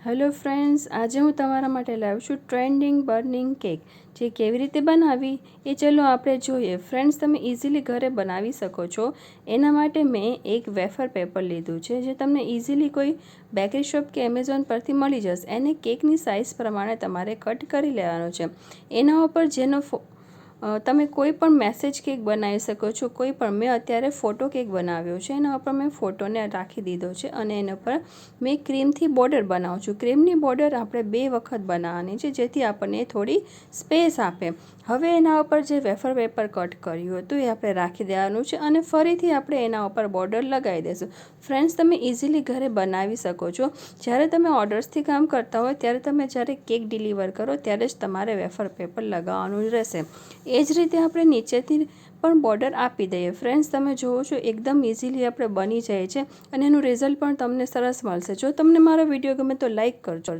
Hello friends, આજે હું તમારા માટે લાવ્યું છું ટ્રેન્ડિંગ બર્નિંગ કેક, જે કેવી રીતે બનાવી એ ચલો આપણે જોઈએ. ફ્રેન્ડ્સ, તમે ઇઝીલી ઘરે બનાવી શકો છો. એના માટે મેં એક વેફર પેપર લીધું છે, જે તમને ઇઝીલી કોઈ બેકરી શોપ કે એમેઝોન પરથી મળી જશે. એને કેકની સાઇઝ પ્રમાણે તમારે કટ કરી લેવાનો છે. એના ઉપર જેનો તમે કોઈ પણ મેસેજ કેક બનાવી શકો છો. કોઈ પણ મેં અત્યારે ફોટો કેક બનાવ્યો છે. એના ઉપર મેં ફોટોને રાખી દીધો છે અને એના પર મેં ક્રીમથી બોર્ડર બનાવું છું. ક્રીમની બોર્ડર આપણે 2 વખત બનાવવાની છે, જેથી આપણને થોડી સ્પેસ આપે. હવે એના ઉપર જે વેફર પેપર કટ કર્યું હતું એ આપણે રાખી દેવાનું છે અને ફરીથી આપણે એના ઉપર બોર્ડર લગાવી દઈશું. ફ્રેન્ડ્સ, તમે ઇઝીલી ઘરે બનાવી શકો છો. જ્યારે તમે ઓર્ડર્સથી કામ કરતા હોય ત્યારે તમે જ્યારે કેક ડિલિવર કરો ત્યારે જ તમારે વેફર પેપર લગાવવાનું રહેશે. એ જ રીતે આપણે નીચેથી પણ બોર્ડર આપી દઈએ. ફ્રેન્ડ્સ, તમે જુઓ છો એકદમ ઇઝીલી આપણે બની જાય છે અને એનું રિઝલ્ટ પણ તમને સરસ મળશે. જો તમને મારો વિડીયો ગમે તો લાઈક કરજો.